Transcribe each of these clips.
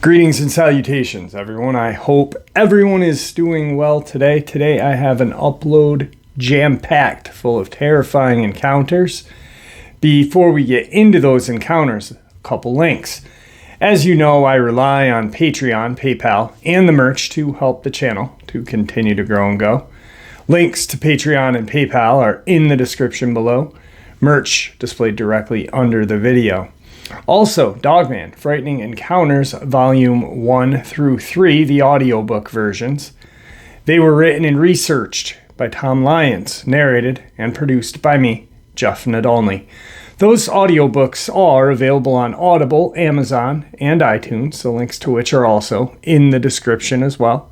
Greetings and salutations, everyone. I hope everyone is doing well today. Today I have an upload jam-packed full of terrifying encounters. Before we get into those encounters, a couple links. As you know, I rely on Patreon, PayPal, and the merch to help the channel to continue to grow and go. Links to Patreon and PayPal are in the description below. Merch displayed directly under the video. Also, Dogman, Frightening Encounters, Volume 1 through 3, the audiobook versions. They were written and researched by Tom Lyons, narrated and produced by me, Jeff Nadolny. Those audiobooks are available on Audible, Amazon, and iTunes, the links to which are also in the description as well.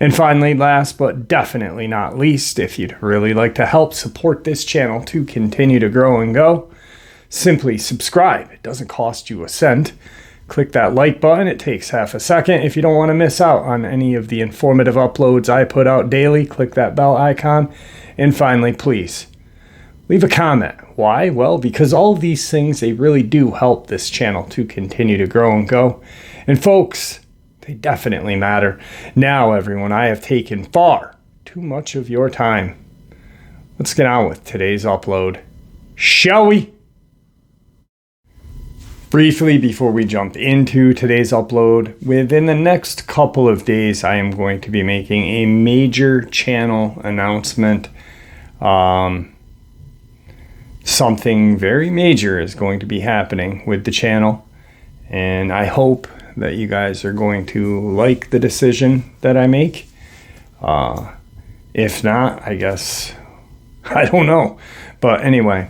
And finally, last but definitely not least, if you'd really like to help support this channel to continue to grow and go, simply subscribe. It doesn't cost you a cent. Click that like button. It takes half a second. If you don't want to miss out on any of the informative uploads I put out daily, click that bell icon. And finally, please, leave a comment. Why? Well, because all of these things, they really do help this channel to continue to grow and go. And folks, they definitely matter. Now, everyone, I have taken far too much of your time. Let's get on with today's upload, shall we? Briefly, before we jump into today's upload, within the next couple of days, I am going to be making a major channel announcement. Something very major is going to be happening with the channel, and I hope that you guys are going to like the decision that I make. If not, I guess, I don't know. But anyway,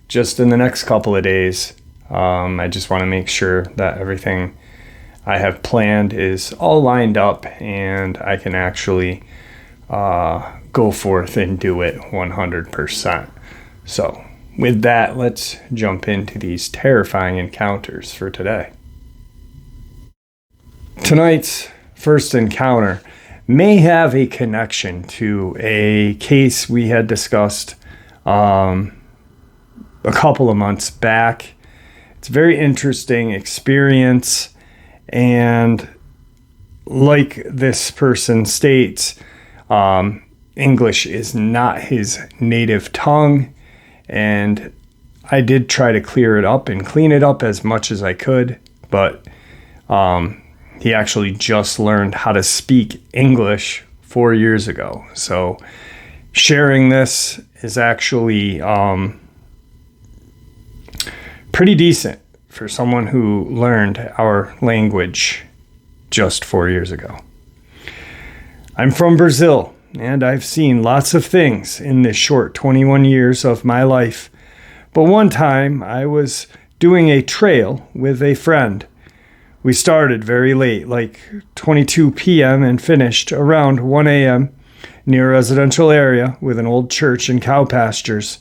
just in the next couple of days, I just want to make sure that everything I have planned is all lined up and I can actually go forth and do it 100%. So with that, let's jump into these terrifying encounters for today. Tonight's first encounter may have a connection to a case we had discussed a couple of months back. It's a very interesting experience, and like this person states, English is not his native tongue, and I did try to clear it up and clean it up as much as I could, but he actually just learned how to speak English 4 years ago. So sharing this is actually pretty decent for someone who learned our language just 4 years ago. I'm from Brazil, and I've seen lots of things in this short 21 years of my life. But one time I was doing a trail with a friend. We started very late, like 22 p.m., and finished around 1 a.m. near a residential area with an old church and cow pastures.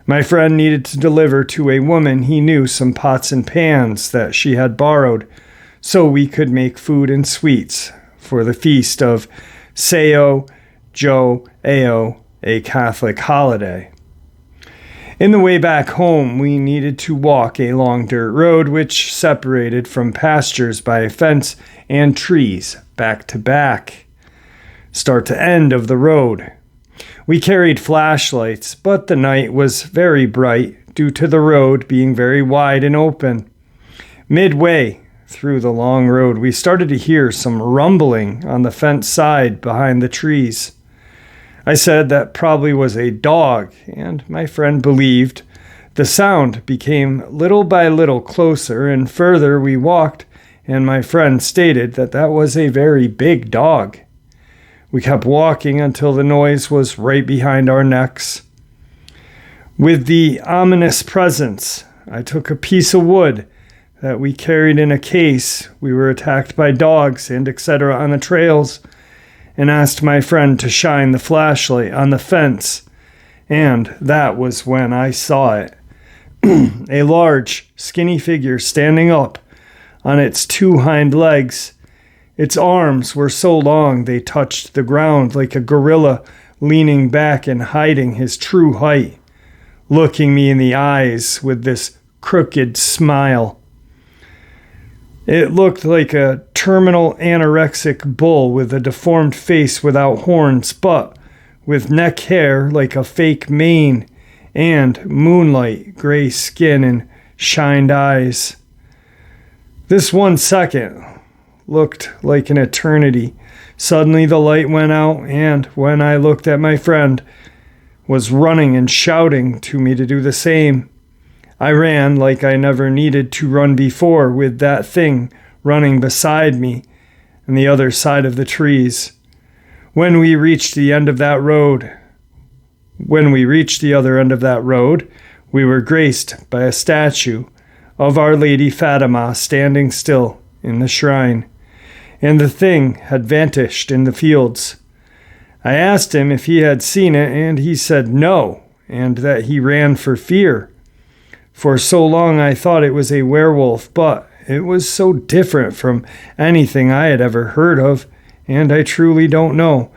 My friend needed to deliver to a woman he knew some pots and pans that she had borrowed so we could make food and sweets for the feast of Sao Joe Ao, a Catholic holiday. In the way back home, we needed to walk a long dirt road which separated from pastures by a fence and trees back to back, start to end of the road. We carried flashlights, but the night was very bright due to the road being very wide and open. Midway through the long road, we started to hear some rumbling on the fence side behind the trees. I said that probably was a dog, and my friend believed. The sound became little by little closer, and further we walked, and my friend stated that that was a very big dog. We kept walking until the noise was right behind our necks. With the ominous presence, I took a piece of wood that we carried in a case. We were attacked by dogs and etc. on the trails, and asked my friend to shine the flashlight on the fence. And that was when I saw it. A large, skinny figure standing up on its two hind legs. Its arms were so long they touched the ground like a gorilla leaning back and hiding his true height, looking me in the eyes with this crooked smile. It looked like a terminal anorexic bull with a deformed face without horns, but with neck hair like a fake mane and moonlight gray skin and shined eyes. This 1 second looked like an eternity. Suddenly the light went out, and when I looked at my friend, was running and shouting to me to do the same. I ran like I never needed to run before, with that thing running beside me on the other side of the trees. When we reached the end of that road, we were graced by a statue of Our Lady Fatima standing still in the shrine, and the thing had vanished in the fields. I asked him if he had seen it, and he said no, and that he ran for fear. For so long I thought it was a werewolf, but it was so different from anything I had ever heard of, and I truly don't know.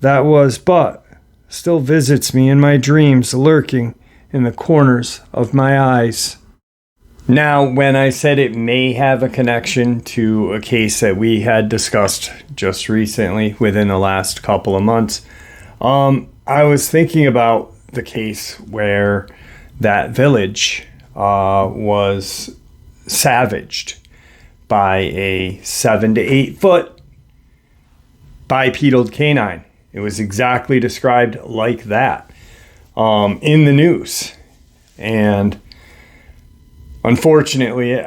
That was, but still visits me in my dreams, lurking in the corners of my eyes. Now, when I said it may have a connection to a case that we had discussed just recently within the last couple of months, I was thinking about the case where that village was savaged by a 7 to 8 foot bipedal canine. It was exactly described like that in the news. And unfortunately,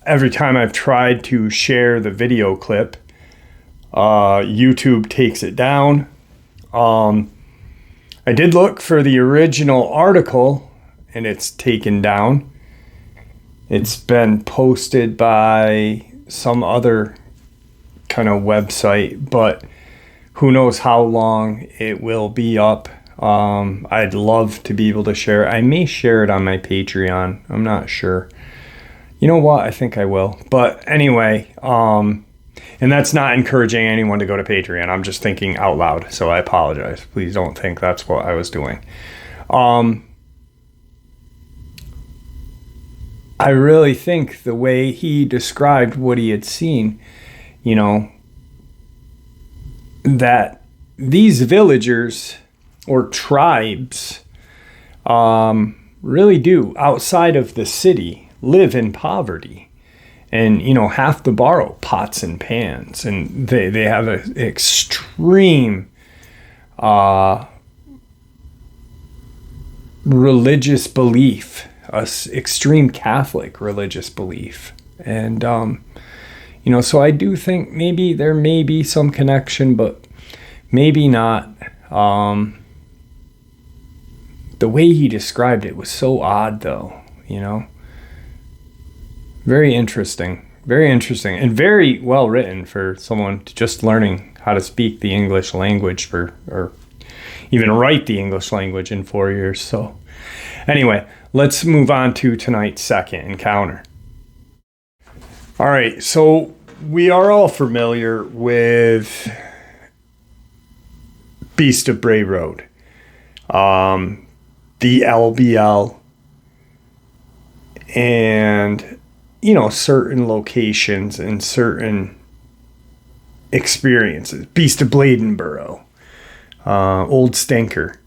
every time I've tried to share the video clip, YouTube takes it down. I did look for the original article, and it's taken down. It's been posted by some other kind of website, but who knows how long it will be up. I'd love to be able to share it. I may share it on my Patreon. I'm not sure. You know what? I think I will. But anyway, and that's not encouraging anyone to go to Patreon. I'm just thinking out loud, so I apologize. Please don't think that's what I was doing. I really think the way he described what he had seen, you know, that these villagers or tribes really do, outside of the city, live in poverty and, you know, have to borrow pots and pans. And they have an extreme religious belief, extreme Catholic religious belief. And, you know, so I do think maybe there may be some connection, but maybe not. The way he described it was so odd, though, you know. Very interesting, and very well written for someone just learning how to speak the English language or even write the English language in 4 years. So anyway, let's move on to tonight's second encounter. All right, so we are all familiar with Beast of Bray Road, the LBL, and, you know, certain locations and certain experiences. Beast of Bladenboro, Old Stinker,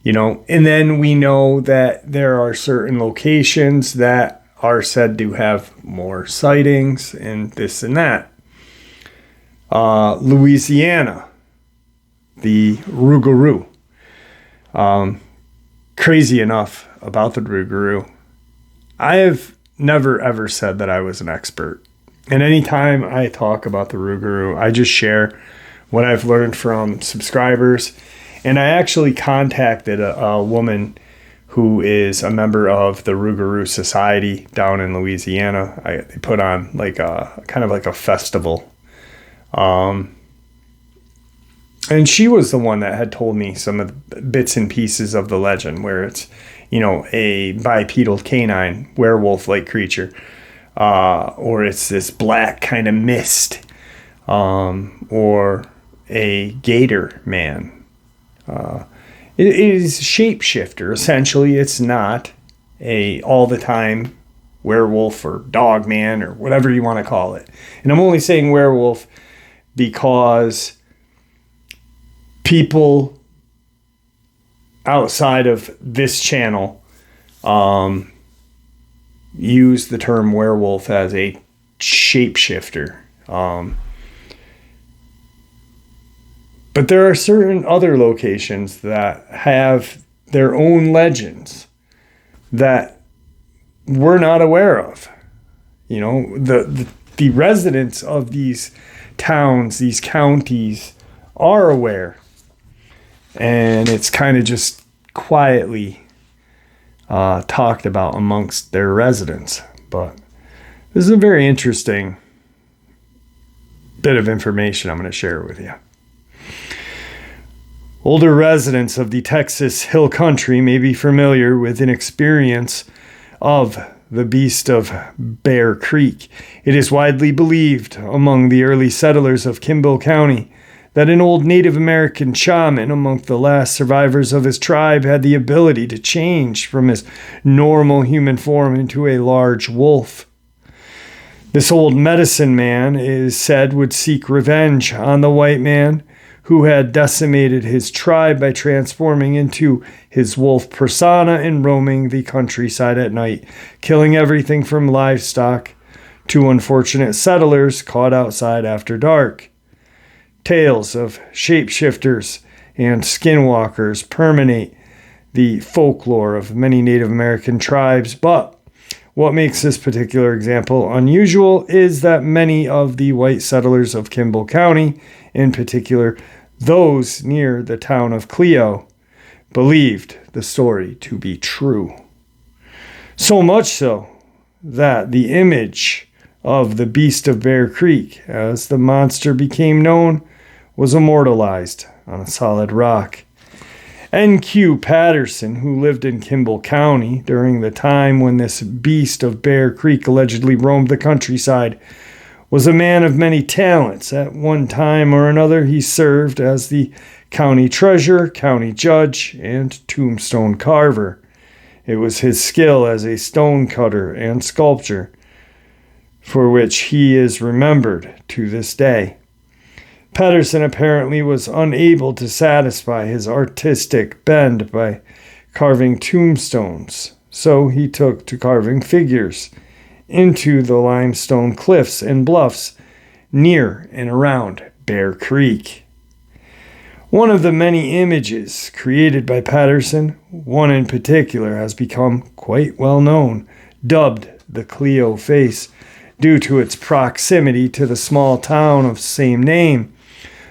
you know, and then we know that there are certain locations that are said to have more sightings and this and that. Louisiana, the Rougarou. Crazy enough about the Rougarou, I have never ever said that I was an expert. And anytime I talk about the Rougarou, I just share what I've learned from subscribers. And I actually contacted a woman who is a member of the Rougarou Society down in Louisiana. They put on like a kind of like a festival. And she was the one that had told me some of the bits and pieces of the legend, where it's, you know, a bipedal canine werewolf-like creature, or it's this black kind of mist, or a gator man, It is a shapeshifter. Essentially, it's not a all-the-time werewolf or dogman or whatever you want to call it. And I'm only saying werewolf because people outside of this channel use the term werewolf as a shapeshifter. But there are certain other locations that have their own legends that we're not aware of. You know, the residents of these towns, these counties, are aware. And it's kind of just quietly talked about amongst their residents. But this is a very interesting bit of information I'm going to share with you. Older residents of the Texas Hill Country may be familiar with an experience of the beast of Bear Creek. It is widely believed among the early settlers of Kimball County that an old Native American shaman among the last survivors of his tribe had the ability to change from his normal human form into a large wolf. This old medicine man, it is said, would seek revenge on the white man who had decimated his tribe by transforming into his wolf persona and roaming the countryside at night, killing everything from livestock to unfortunate settlers caught outside after dark. Tales of shapeshifters and skinwalkers permeate the folklore of many Native American tribes, but what makes this particular example unusual is that many of the white settlers of Kimball County, in particular those near the town of Clio, believed the story to be true. So much so that the image of the Beast of Bear Creek, as the monster became known, was immortalized on a solid rock. N.Q. Patterson, who lived in Kimball County during the time when this Beast of Bear Creek allegedly roamed the countryside, was a man of many talents. At one time or another, he served as the county treasurer, county judge, and tombstone carver. It was his skill as a stone cutter and sculptor for which he is remembered to this day. Patterson apparently was unable to satisfy his artistic bent by carving tombstones, so he took to carving figures into the limestone cliffs and bluffs near and around Bear Creek. One of the many images created by Patterson, one in particular, has become quite well known, dubbed the Clio face, due to its proximity to the small town of same name.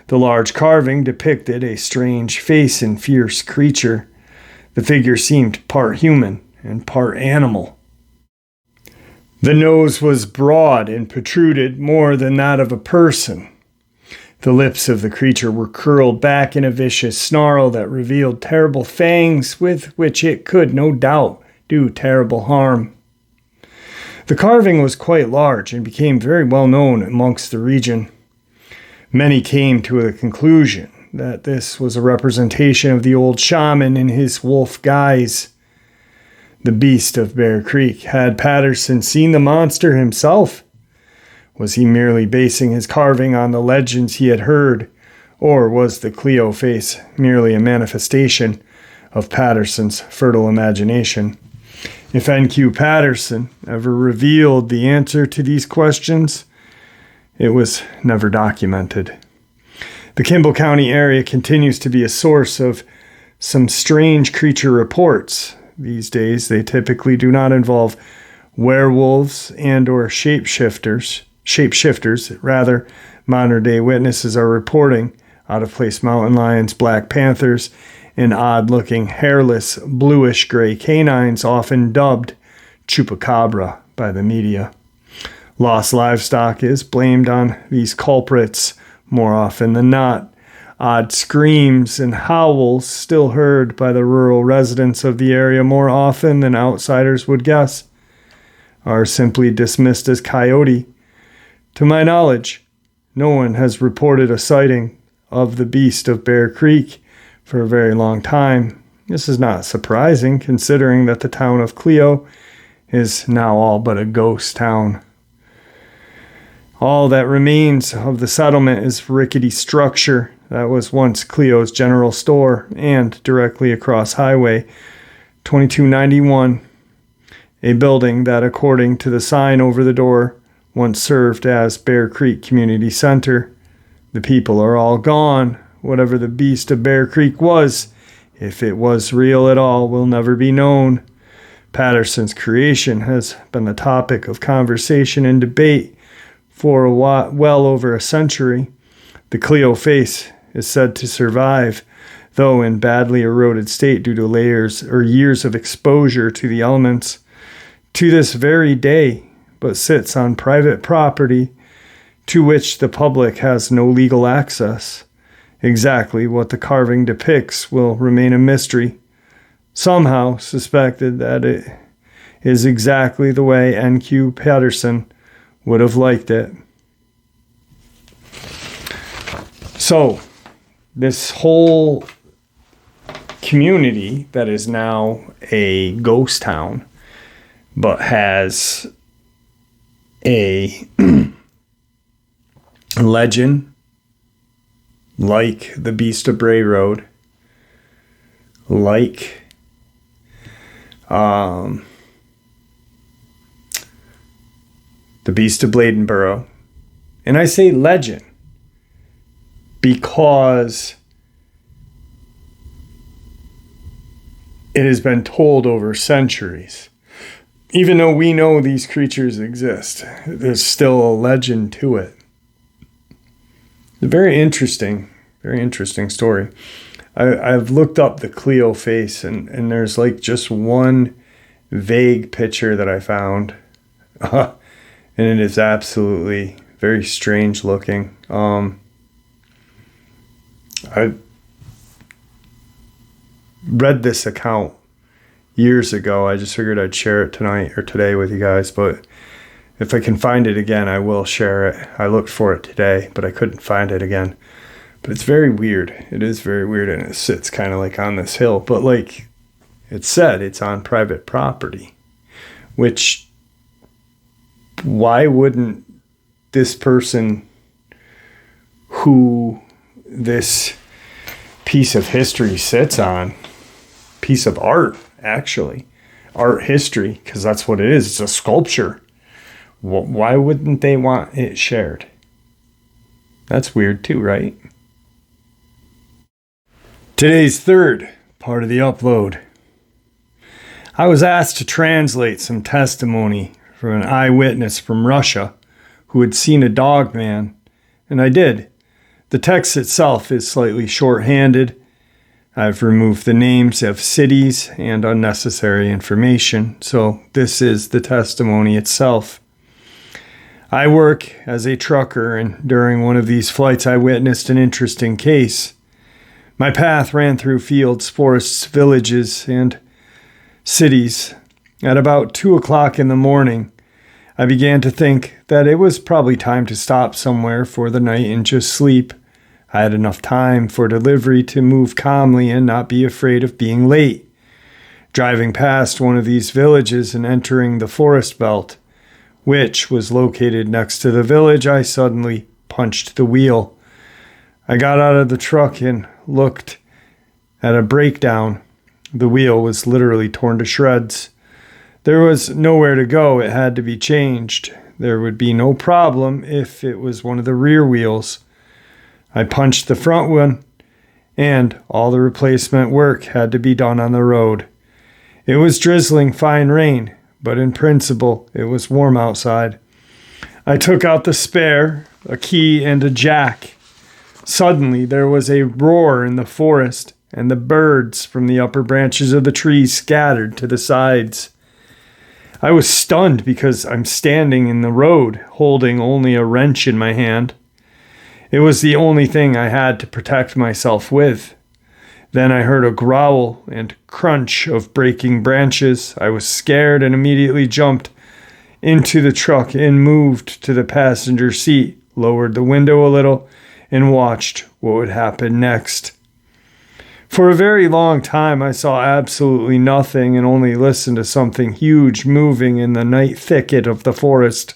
The large carving depicted a strange face and fierce creature. The figure seemed part human and part animal. The nose was broad and protruded more than that of a person. The lips of the creature were curled back in a vicious snarl that revealed terrible fangs with which it could, no doubt, do terrible harm. The carving was quite large and became very well known amongst the region. Many came to the conclusion that this was a representation of the old shaman in his wolf guise. The Beast of Bear Creek. Had Patterson seen the monster himself? Was he merely basing his carving on the legends he had heard, or was the Clio face merely a manifestation of Patterson's fertile imagination? If N.Q. Patterson ever revealed the answer to these questions, it was never documented. The Kimball County area continues to be a source of some strange creature reports. These days, they typically do not involve werewolves and or shapeshifters. Rather, modern-day witnesses are reporting out-of-place mountain lions, black panthers, and odd-looking, hairless, bluish-gray canines, often dubbed chupacabra by the media. Lost livestock is blamed on these culprits more often than not. Odd screams and howls still heard by the rural residents of the area more often than outsiders would guess are simply dismissed as coyote. To my knowledge, no one has reported a sighting of the Beast of Bear Creek for a very long time. This is not surprising, considering that the town of Clio is now all but a ghost town. All that remains of the settlement is rickety structure that was once Clio's general store, and directly across Highway 2291, a building that, according to the sign over the door, once served as Bear Creek Community Center. The people are all gone. Whatever the beast of Bear Creek was, if it was real at all, will never be known. Patterson's creation has been the topic of conversation and debate for well over a century. The Clio face is said to survive, though in badly eroded state due to layers or years of exposure to the elements, to this very day, but sits on private property to which the public has no legal access. Exactly what the carving depicts will remain a mystery. Somehow suspected that it is exactly the way N.Q. Patterson would have liked it. So, this whole community that is now a ghost town, but has a legend like the Beast of Bray Road, like the Beast of Bladenboro. And I say legend because it has been told over centuries. Even though we know these creatures exist, there's still a legend to it. It's a very interesting story. I've looked up the Clio face, and there's like just one vague picture that I found. And it is absolutely very strange looking. I read this account years ago. I just figured I'd share it tonight or today with you guys, but if I can find it again, I will share it. I looked for it today, but I couldn't find it again. But it's very weird. It is very weird, and it sits kind of like on this hill. But like it said, it's on private property, which why wouldn't this person who this piece of history sits on, piece of art, actually, art history, because that's what it is. It's a sculpture. Why wouldn't they want it shared? That's weird too, right? Today's third part of the upload. I was asked to translate some testimony from an eyewitness from Russia who had seen a Dogman, and I did. The text itself is slightly short-handed. I've removed the names of cities and unnecessary information, so this is the testimony itself. I work as a trucker, and during one of these flights I witnessed an interesting case. My path ran through fields, forests, villages, and cities. At about 2 o'clock in the morning, I began to think that it was probably time to stop somewhere for the night and just sleep. I had enough time for delivery to move calmly and not be afraid of being late. Driving past one of these villages and entering the forest belt, which was located next to the village, I suddenly punched the wheel. I got out of the truck and looked at a breakdown. The wheel was literally torn to shreds. There was nowhere to go. It had to be changed. There would be no problem if it was one of the rear wheels. I punched the front one, and all the replacement work had to be done on the road. It was drizzling fine rain, but in principle, it was warm outside. I took out the spare, a key, and a jack. Suddenly, there was a roar in the forest, and the birds from the upper branches of the trees scattered to the sides. I was stunned because I'm standing in the road, holding only a wrench in my hand. It was the only thing I had to protect myself with. Then I heard a growl and crunch of breaking branches. I was scared and immediately jumped into the truck and moved to the passenger seat, lowered the window a little, and watched what would happen next. For a very long time, I saw absolutely nothing and only listened to something huge moving in the night thicket of the forest.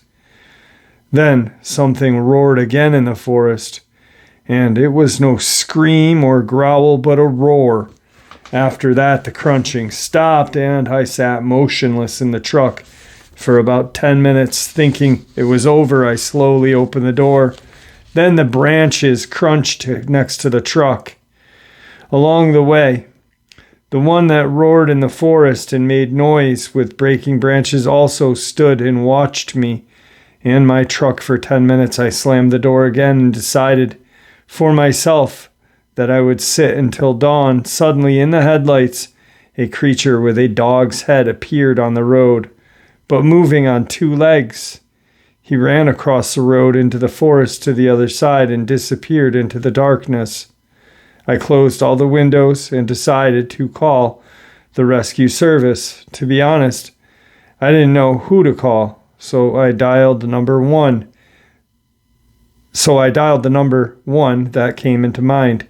Then something roared again in the forest, and it was no scream or growl but a roar. After that, the crunching stopped, and I sat motionless in the truck for about 10 minutes, thinking it was over. I slowly opened the door. Then the branches crunched next to the truck. Along the way, the one that roared in the forest and made noise with breaking branches also stood and watched me and my truck for 10 minutes. I slammed the door again and decided for myself that I would sit until dawn. Suddenly, in the headlights, a creature with a dog's head appeared on the road, but moving on 2 legs. He ran across the road into the forest to the other side and disappeared into the darkness. I closed all the windows and decided to call the rescue service. To be honest, I didn't know who to call, so I dialed the number 1. That came into mind.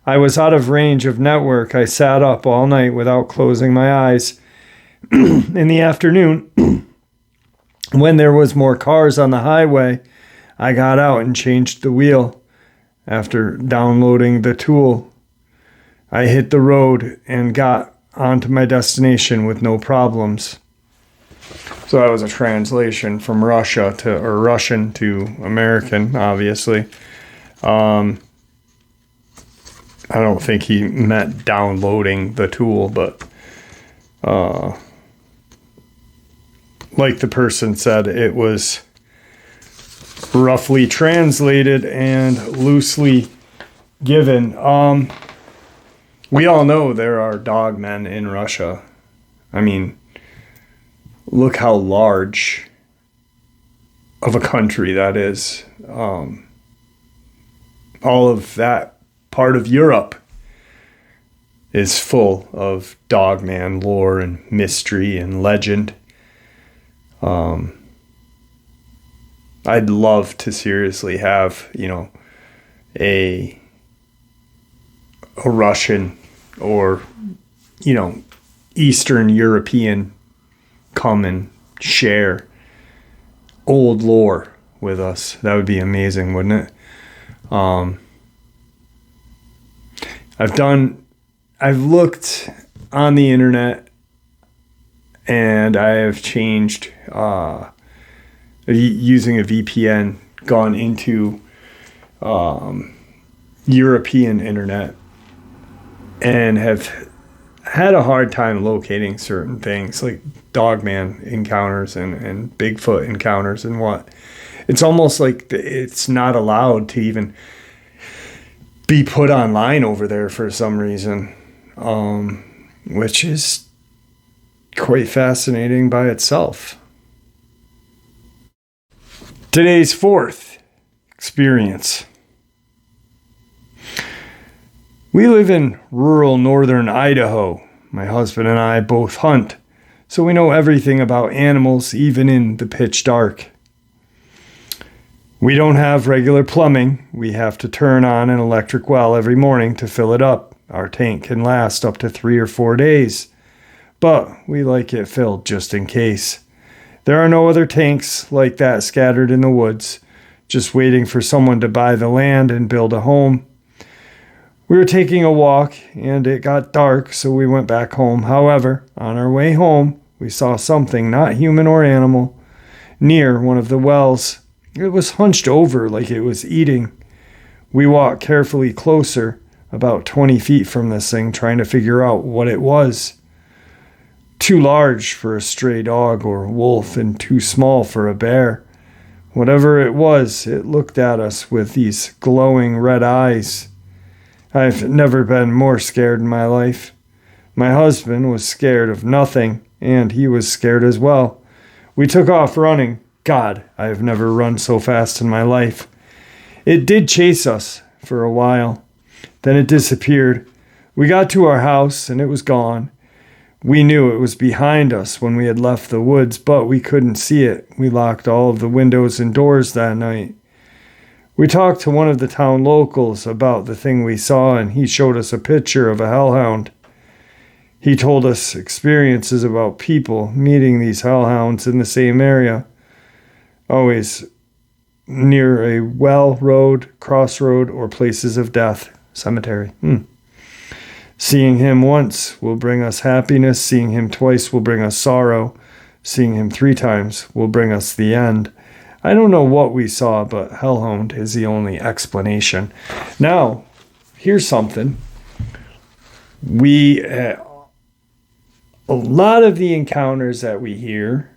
I was out of range of network. I sat up all night without closing my eyes. In the afternoon, when there was more cars on the highway, I got out and changed the wheel. After downloading the tool, I hit the road and got onto my destination with no problems. So that was a translation from Russian to American, obviously. I don't think he meant downloading the tool, but like the person said, it was roughly translated and loosely given. We all know there are dogmen in Russia. I mean, look how large of a country that is. All of that part of Europe is full of dogman lore and mystery and legend. I'd love to seriously have, a Russian or, Eastern European come and share old lore with us. That would be amazing, wouldn't it? I've looked on the internet and I have changed, using a VPN, gone into European internet and have had a hard time locating certain things like dogman encounters and Bigfoot encounters and what. It's almost like it's not allowed to even be put online over there for some reason, which is quite fascinating by itself. Today's 4th experience. We live in rural northern Idaho. My husband and I both hunt, so we know everything about animals, even in the pitch dark. We don't have regular plumbing. We have to turn on an electric well every morning to fill it up. Our tank can last up to 3 or 4 days, but we like it filled just in case. There are no other tanks like that scattered in the woods, just waiting for someone to buy the land and build a home. We were taking a walk, and it got dark, so we went back home. However, on our way home, we saw something, not human or animal, near one of the wells. It was hunched over like it was eating. We walked carefully closer, about 20 feet from this thing, trying to figure out what it was. Too large for a stray dog or wolf and too small for a bear. Whatever it was, it looked at us with these glowing red eyes. I've never been more scared in my life. My husband was scared of nothing, and he was scared as well. We took off running. God, I have never run so fast in my life. It did chase us for a while. Then it disappeared. We got to our house, and it was gone. We knew it was behind us when we had left the woods, but we couldn't see it. We locked all of the windows and doors that night. We talked to one of the town locals about the thing we saw, and he showed us a picture of a hellhound. He told us experiences about people meeting these hellhounds in the same area, always near a well road, crossroad, or places of death, cemetery. Seeing him once will bring us happiness. Seeing him twice will bring us sorrow. Seeing him 3 times will bring us the end. I don't know what we saw, but hellhound is the only explanation. Now, here's something. A lot of the encounters that we hear,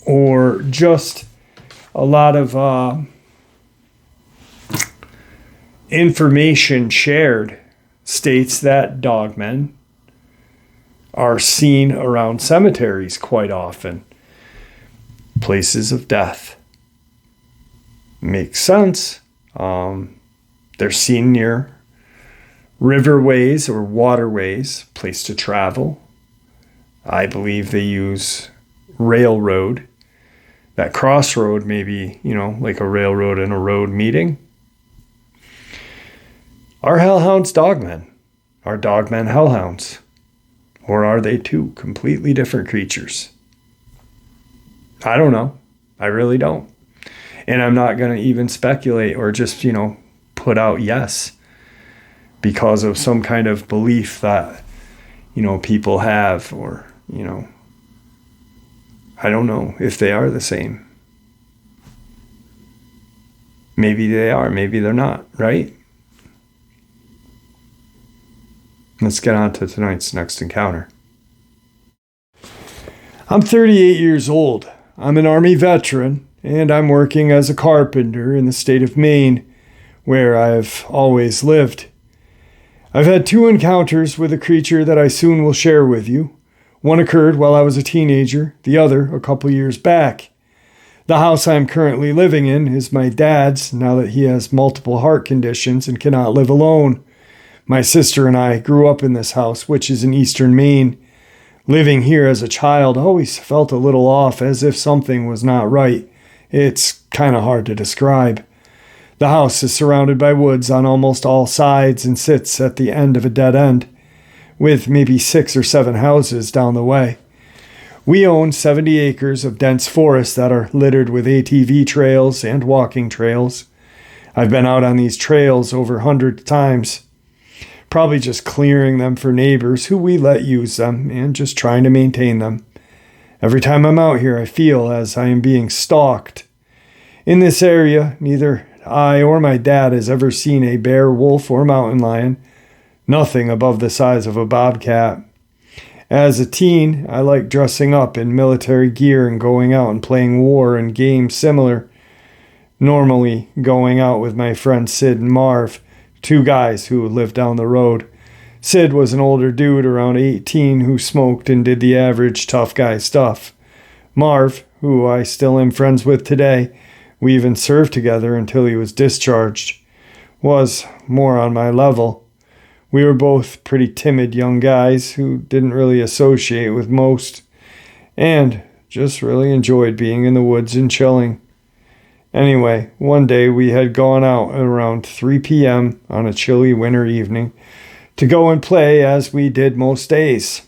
or just a lot of information shared, states that dogmen are seen around cemeteries quite often. Places of death. Makes sense. They're seen near riverways or waterways, place to travel. I believe they use railroad. That crossroad may be, like a railroad and a road meeting. Are hellhounds dogmen? Are dogmen hellhounds? Or are they 2 completely different creatures? I don't know. I really don't. And I'm not going to even speculate or just, put out yes, because of some kind of belief that, people have, or, I don't know if they are the same. Maybe they are, maybe they're not, right? Let's get on to tonight's next encounter. I'm 38 years old. I'm an Army veteran, and I'm working as a carpenter in the state of Maine, where I've always lived. I've had 2 encounters with a creature that I soon will share with you. One occurred while I was a teenager, the other a couple years back. The house I'm currently living in is my dad's now that he has multiple heart conditions and cannot live alone. My sister and I grew up in this house, which is in eastern Maine. Living here as a child always felt a little off, as if something was not right. It's kind of hard to describe. The house is surrounded by woods on almost all sides and sits at the end of a dead end, with maybe 6 or 7 houses down the way. We own 70 acres of dense forest that are littered with ATV trails and walking trails. I've been out on these trails over 100 times, probably just clearing them for neighbors who we let use them and just trying to maintain them. Every time I'm out here, I feel as I am being stalked. In this area, neither I or my dad has ever seen a bear, wolf, or mountain lion, nothing above the size of a bobcat. As a teen, I liked dressing up in military gear and going out and playing war and games similar. Normally going out with my friends Sid and Marv, 2 guys who lived down the road. Sid was an older dude around 18 who smoked and did the average tough guy stuff. Marv, who I still am friends with today, we even served together until he was discharged, was more on my level. We were both pretty timid young guys who didn't really associate with most, and just really enjoyed being in the woods and chilling. Anyway, one day we had gone out around 3 p.m. on a chilly winter evening to go and play as we did most days.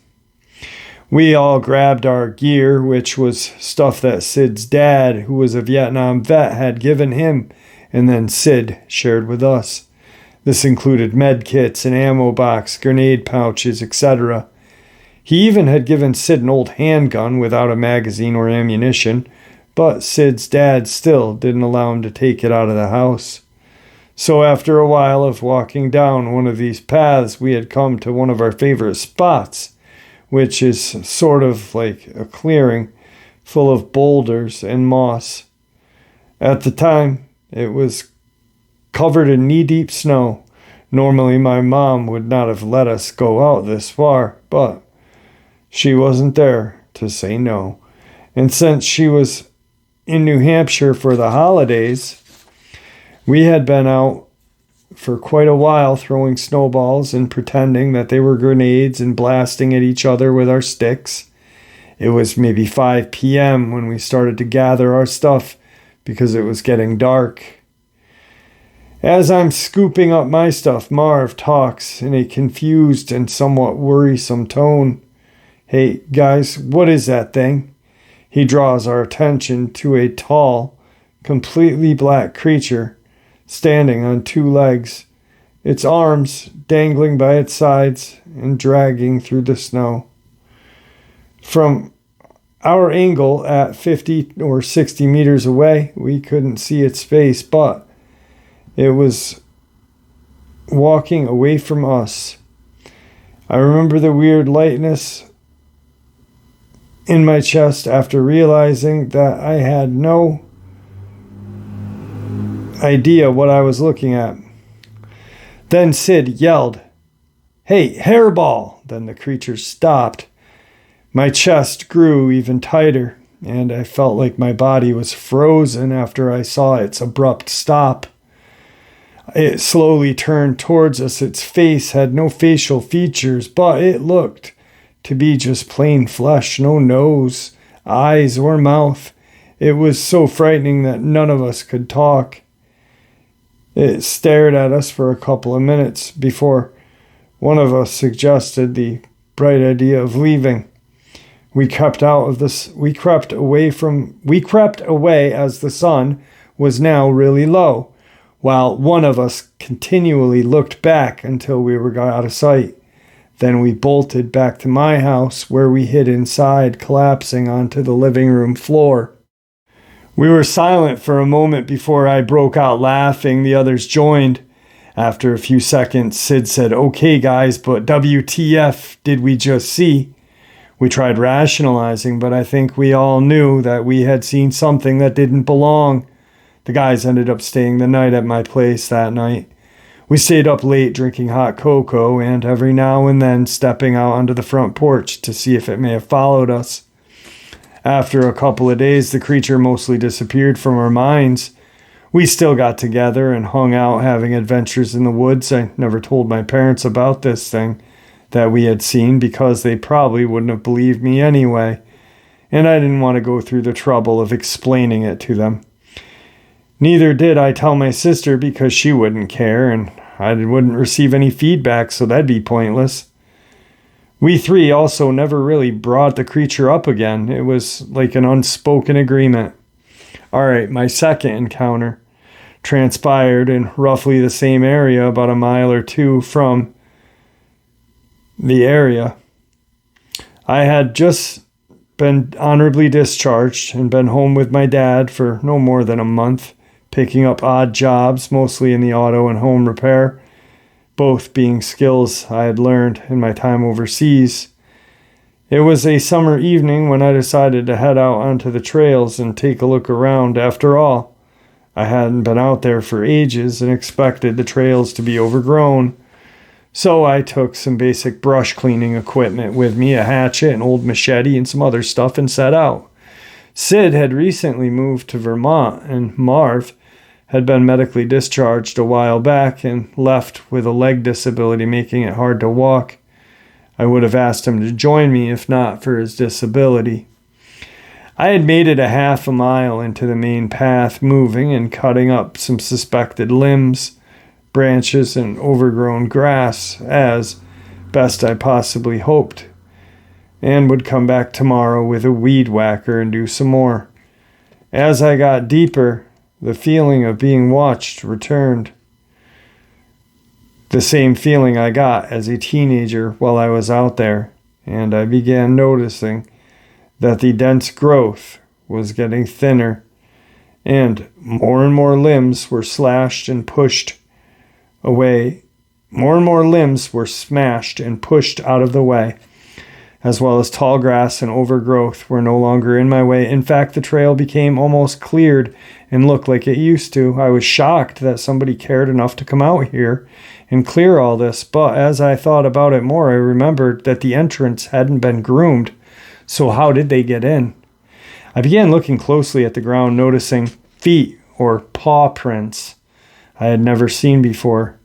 We all grabbed our gear, which was stuff that Sid's dad, who was a Vietnam vet, had given him, and then Sid shared with us. This included med kits, an ammo box, grenade pouches, etc. He even had given Sid an old handgun without a magazine or ammunition, but Sid's dad still didn't allow him to take it out of the house. So after a while of walking down one of these paths, we had come to one of our favorite spots, which is sort of like a clearing full of boulders and moss. At the time, it was covered in knee-deep snow. Normally, my mom would not have let us go out this far, but she wasn't there to say no. And since she was in New Hampshire for the holidays, we had been out for quite a while throwing snowballs and pretending that they were grenades and blasting at each other with our sticks. It was maybe 5 p.m. when we started to gather our stuff because it was getting dark. As I'm scooping up my stuff, Marv talks in a confused and somewhat worrisome tone. "Hey, guys, what is that thing?" He draws our attention to a tall, completely black creature standing on two legs, its arms dangling by its sides and dragging through the snow. From our angle at 50 or 60 meters away, we couldn't see its face, but it was walking away from us. I remember the weird lightness in my chest after realizing that I had no idea what I was looking at. Then Sid yelled, "Hey, hairball!" Then the creature stopped. My chest grew even tighter, and I felt like my body was frozen after I saw its abrupt stop. It slowly turned towards us. Its face had no facial features, but it looked to be just plain flesh, no nose, eyes, or mouth. It was so frightening that none of us could talk. It stared at us for a couple of minutes before one of us suggested the bright idea of leaving. We crept away as the sun was now really low, while one of us continually looked back until we were out of sight. Then we bolted back to my house, where we hid inside, collapsing onto the living room floor. We were silent for a moment before I broke out laughing. The others joined. After a few seconds, Sid said, "Okay, guys, but WTF did we just see?" We tried rationalizing, but I think we all knew that we had seen something that didn't belong. The guys ended up staying the night at my place that night. We stayed up late drinking hot cocoa and every now and then stepping out onto the front porch to see if it may have followed us. After a couple of days, the creature mostly disappeared from our minds. We still got together and hung out having adventures in the woods. I never told my parents about this thing that we had seen because they probably wouldn't have believed me anyway, and I didn't want to go through the trouble of explaining it to them. Neither did I tell my sister because she wouldn't care, and I wouldn't receive any feedback, so that'd be pointless. We three also never really brought the creature up again. It was like an unspoken agreement. All right, my second encounter transpired in roughly the same area, about a mile or two from the area. I had just been honorably discharged and been home with my dad for no more than a month, picking up odd jobs, mostly in the auto and home repair, both being skills I had learned in my time overseas. It was a summer evening when I decided to head out onto the trails and take a look around. After all, I hadn't been out there for ages and expected the trails to be overgrown. So I took some basic brush cleaning equipment with me, a hatchet, an old machete, and some other stuff, and set out. Sid had recently moved to Vermont, and Marv had been medically discharged a while back and left with a leg disability, making it hard to walk. I would have asked him to join me if not for his disability. I had made it a half a mile into the main path, moving and cutting up some suspected limbs, branches, and overgrown grass as best I possibly hoped, and would come back tomorrow with a weed whacker and do some more. As I got deeper, the feeling of being watched returned. The same feeling I got as a teenager while I was out there, and I began noticing that the dense growth was getting thinner, and more limbs were slashed and pushed away. More and more limbs were smashed and pushed out of the way, as well as tall grass and overgrowth were no longer in my way. In fact, the trail became almost cleared and looked like it used to. I was shocked that somebody cared enough to come out here and clear all this, but as I thought about it more, I remembered that the entrance hadn't been groomed, so how did they get in? I began looking closely at the ground, noticing feet or paw prints I had never seen before.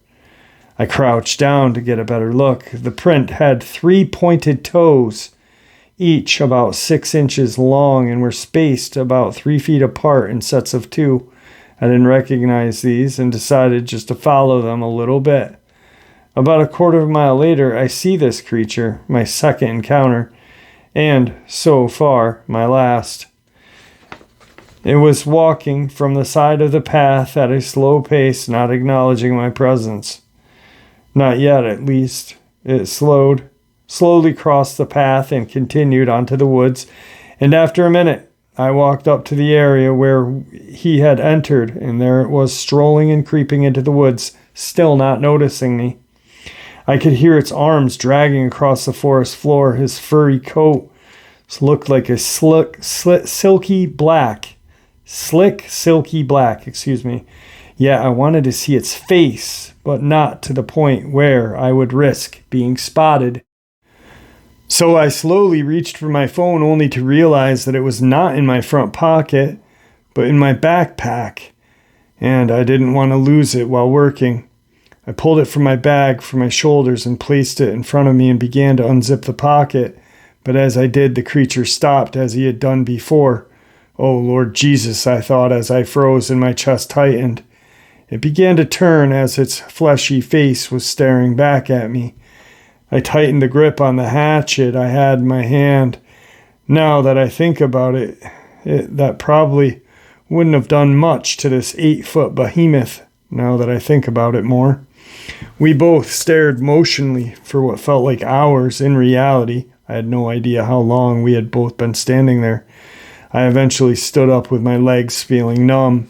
I crouched down to get a better look. The print had 3 pointed toes, each about 6 inches long and were spaced about 3 feet apart in sets of 2. I didn't recognize these and decided just to follow them a little bit. About a quarter of a mile later, I see this creature, my second encounter, and, so far, my last. It was walking from the side of the path at a slow pace, not acknowledging my presence. Not yet, at least. It slowly crossed the path and continued onto the woods, and after a minute, I walked up to the area where he had entered, and there it was strolling and creeping into the woods, still not noticing me. I could hear its arms dragging across the forest floor. His furry coat looked like a slick, silky black. Yeah, I wanted to see its face, but not to the point where I would risk being spotted. So I slowly reached for my phone only to realize that it was not in my front pocket, but in my backpack, and I didn't want to lose it while working. I pulled it from my bag from my shoulders and placed it in front of me and began to unzip the pocket, but as I did, the creature stopped as he had done before. Oh, Lord Jesus, I thought as I froze and my chest tightened. It began to turn as its fleshy face was staring back at me. I tightened the grip on the hatchet I had in my hand. Now that I think about it, that probably wouldn't have done much to this 8-foot behemoth, now that I think about it more. We both stared motionally for what felt like hours. In reality, I had no idea how long we had both been standing there. I eventually stood up with my legs feeling numb.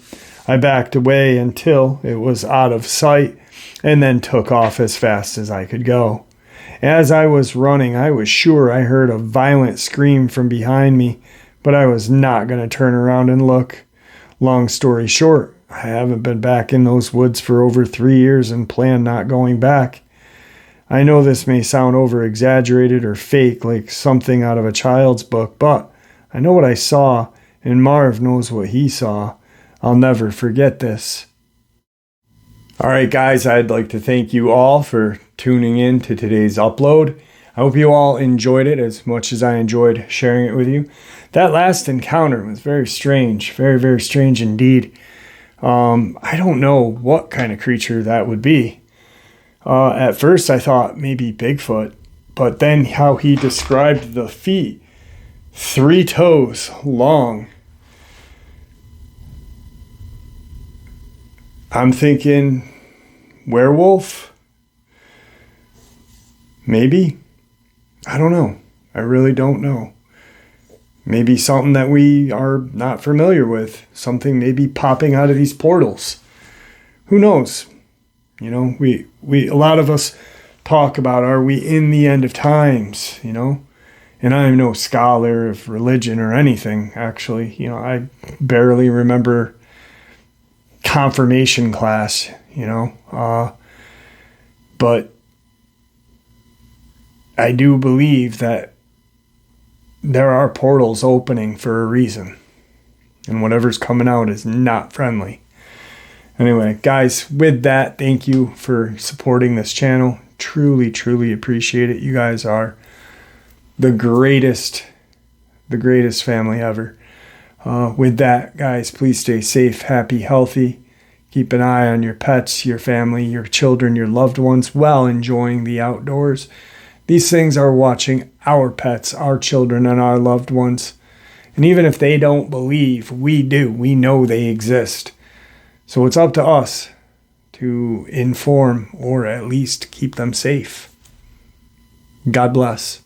I backed away until it was out of sight and then took off as fast as I could go. As I was running, I was sure I heard a violent scream from behind me, but I was not going to turn around and look. Long story short, I haven't been back in those woods for over 3 years and plan not going back. I know this may sound over-exaggerated or fake, like something out of a child's book, but I know what I saw, and Marv knows what he saw. I'll never forget this. All right, guys, I'd like to thank you all for tuning in to today's upload. I hope you all enjoyed it as much as I enjoyed sharing it with you. That last encounter was very strange, very, very strange indeed. I don't know what kind of creature that would be. At first I thought maybe Bigfoot, but then how he described the feet, 3 toes long. I'm thinking werewolf? Maybe? I don't know. I really don't know. Maybe something that we are not familiar with. Something maybe popping out of these portals. Who knows? You know, we a lot of us talk about, are we in the end of times, you know? And I'm no scholar of religion or anything, actually. You know, I barely remember confirmation class, you know. But I do believe that there are portals opening for a reason. And whatever's coming out is not friendly. Anyway, guys, with that, thank you for supporting this channel. Truly, truly appreciate it. You guys are the greatest family ever. With that, guys, please stay safe, happy, healthy. Keep an eye on your pets, your family, your children, your loved ones while enjoying the outdoors. These things are watching our pets, our children, and our loved ones. And even if they don't believe, we do. We know they exist. So it's up to us to inform or at least keep them safe. God bless.